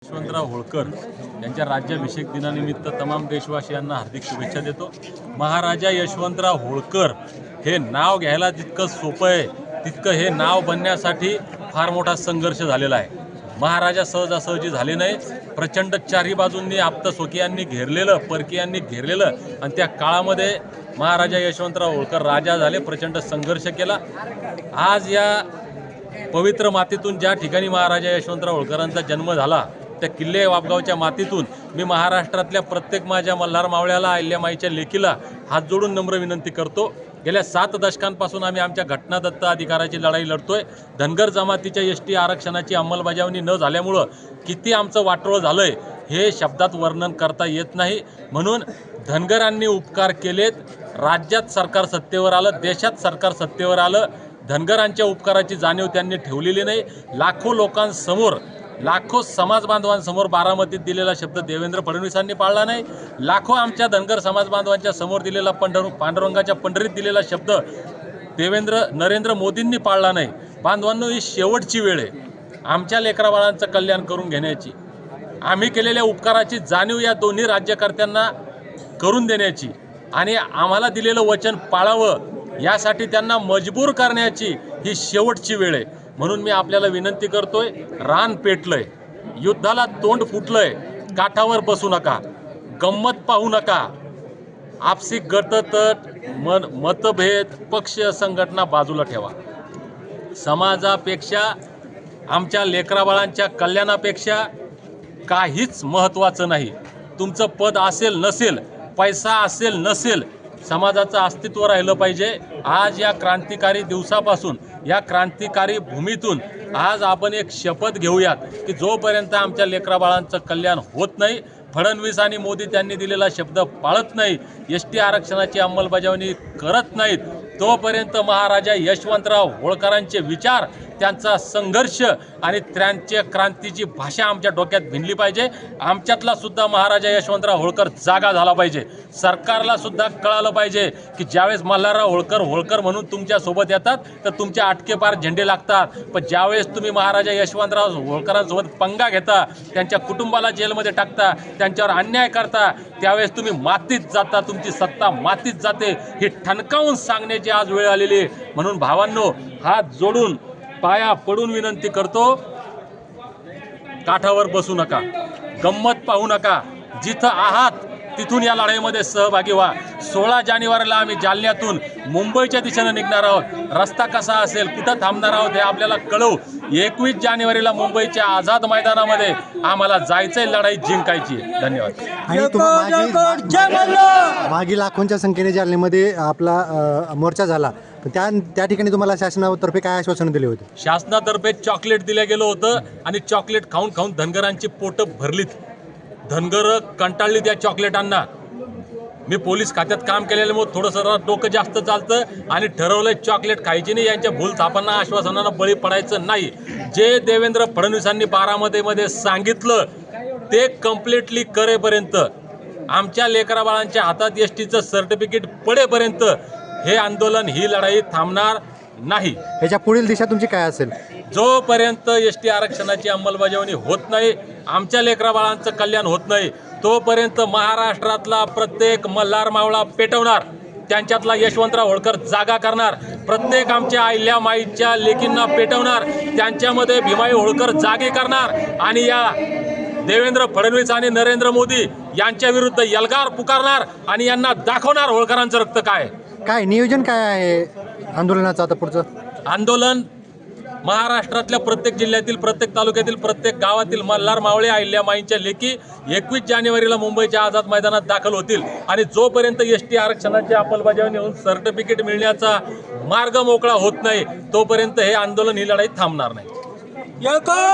यशवंतराव होळकर यांच्या राज्याभिषेक दिनानिमित्त तमाम देशवासियांना हार्दिक शुभेच्छा देतो। महाराजा यशवंतराव होळकर हे नाव घ्यायला जितकं सोपं आहे तितकं हे नाव बनण्यासाठी फार मोठा संघर्ष झालेला आहे। महाराजा सहजासहजी झाले नाही, प्रचंड चारी बाजूंनी आप्तस्वकीयांनी घेरलेलं, परकीयांनी घेरलेलं आणि त्या काळामध्ये महाराजा यशवंतराव होळकर राजा झाले, प्रचंड संघर्ष केला। आज या पवित्र मातीतून ज्या ठिकाणी महाराजा यशवंतराव होळकरांचा जन्म झाला त्या किल्ले वापगावच्या मातीतून मी महाराष्ट्रातल्या प्रत्येक माझ्या मल्हार मावळ्याला, अहिल्यामाईच्या लेकीला हात जोडून नम्र विनंती करतो। गेल्या 7 दशकांपासून आम्ही आमच्या घटनादत्त अधिकाराची लढाई लढतोय। धनगर जमातीच्या एसटी आरक्षणाची अंमलबजावणी न झाल्यामुळं किती आमचं वाटोळं झालंय हे शब्दात वर्णन करता येत नाही। म्हणून धनगरांनी उपकार केलेत, राज्यात सरकार सत्तेवर आलं, देशात सरकार सत्तेवर आलं, धनगरांच्या उपकाराची जाणीव त्यांनी ठेवलेली नाही। लाखो लोकांसमोर, लाखो समाज बांधवांसमोर बारामतीत दिलेला शब्द देवेंद्र फडणवीसांनी पाळला नाही। लाखो आमच्या धनगर समाज बांधवांच्या समोर दिलेला पांडुरंगाच्या पंढरीत दिलेला शब्द नरेंद्र मोदींनी पाळला नाही। बांधवांनो, ही शेवटची वेळ आहे आमच्या लेकराबाळांचं कल्याण करून घेण्याची, आम्ही केलेल्या उपकाराची जाणीव या दोन्ही राज्यकर्त्यांना करून देण्याची आणि आम्हाला दिलेलं वचन पाळावं यासाठी त्यांना मजबूर करण्याची ही शेवटची वेळ आहे। म्हणून मी आपल्याला विनंती करतोय, रान पेटलंय, युद्धाला तोंड फुटलंय, काठावर बसू नका, गंमत पाहू नका, आपसी गटतट, मतभेद, पक्ष, संघटना बाजूला ठेवा। समाजापेक्षा, आमच्या लेकराबाळांच्या कल्याणापेक्षा काहीच महत्त्वाचं नाही। तुमचं पद असेल नसेल, पैसा असेल नसेल, समाजाचं अस्तित्व राहिलं पाहिजे। आज या क्रांतिकारी दिवसापासून, या क्रांतिकारी भूमीतून आज आपण एक शपथ घेऊयात की जोपर्यंत आमच्या लेकराबाळांचं कल्याण होत नाही, फडणवीस आणि मोदी त्यांनी दिलेला शब्द पाळत नाही, एसटी आरक्षणाची अंमलबजावणी करत नाहीत, तोपर्यंत महाराजा यशवंतराव होळकरांचे विचार, त्यांचा संघर्ष आणि त्यांच्या क्रांतीची भाषा आमच्या डोक्यात भिनली पाहिजे। आमच्यातला सुद्धा महाराजा यशवंतराव होळकर जागा झाला पाहिजे। सरकारला सुद्धा कळालं पाहिजे की ज्यावेळेस मल्हारराव होळकर होळकर म्हणून तुमच्यासोबत येतात तर तुमचे आटके पार झेंडे लागतात, पण ज्यावेळेस तुम्ही महाराजा यशवंतराव होळकरांसोबत पंगा घेता, त्यांच्या कुटुंबाला जेलमध्ये टाकता, त्यांच्यावर अन्याय करता, त्यावेळेस तुम्ही मातीत जाता, तुमची सत्ता मातीत जाते, हे ठणकावून सांगण्याची आज वेळ आलेली आहे। म्हणून भावांनो, हात जोडून पाया पडून विनंती करतो, काठावर बसू नका, गंमत पाहू नका, जिथं आहात तिथून या लढाईमध्ये सहभागी व्हा। 16 जानेवारीला आम्ही जालन्यातून मुंबईच्या दिशेने निघणार आहोत। रस्ता कसा असेल, कुठं थांबणार आहोत हे आपल्याला कळवू। 21 जानेवारीला मुंबईच्या आझाद मैदानामध्ये आम्हाला जायचंय, लढाई जिंकायची। धन्यवाद। आणि मागील लाखोंच्या संख्येने जालन्यामध्ये आपला मोर्चा झाला, त्या ठिकाणी तुम्हाला शासनातर्फे काय आश्वासन दिले होते? शासनातर्फे चॉकलेट दिलं गेलं होतं आणि चॉकलेट खाऊन खाऊन धनगरांची पोटं भरलीत। धनगर कंटाळली त्या चॉकलेटांना। मी पोलीस खात्यात काम केलेल्यामुळे थोडंसं डोकं जास्त चालतं आणि ठरवलंय चॉकलेट खायची नाही, यांच्या भूलथापांना, आश्वासनांना बळी पडायचं नाही। जे देवेंद्र फडणवीसांनी बारामतीमध्ये सांगितलं ते कम्प्लिटली करेपर्यंत, आमच्या लेकराबाळांच्या हातात एसटीचं सर्टिफिकेट पडेपर्यंत हे आंदोलन, ही लढाई थांबणार नाही। याच्या पुढील दिशा तुमची काय असेल? जोपर्यंत एसटी आरक्षणाची अंमलबजावणी होत नाही, आमच्या लेकराबाळांचं कल्याण होत नाही, तोपर्यंत महाराष्ट्रातला प्रत्येक मल्हार मावळा पेटवणार, त्यांच्यातला यशवंतराव होळकर जागा करणार, प्रत्येक आमच्या अहिल्यामाईच्या लेकींना पेटवणार, त्यांच्यामध्ये भीमाई होळकर जागे करणार आणि या देवेंद्र फडणवीस आणि नरेंद्र मोदी यांच्या विरुद्ध यलगार पुकारणार आणि यांना दाखवणार होळकरांचं रक्त काय नियोजन काय आहे आंदोलनाचं? आता पुढचं आंदोलन महाराष्ट्रातल्या प्रत्येक जिल्ह्यातील, प्रत्येक तालुक्यातील, प्रत्येक गावातील मल्हार मावळे, अहिल्यामाईंच्या लेकी 21 जानेवारीला मुंबईच्या आझाद मैदानात दाखल होतील आणि जोपर्यंत एसटी आरक्षणाची अंमलबजावणी होऊन सर्टिफिकेट मिळण्याचा मार्ग मोकळा होत नाही, तोपर्यंत हे आंदोलन, ही लढाई थांबणार नाही।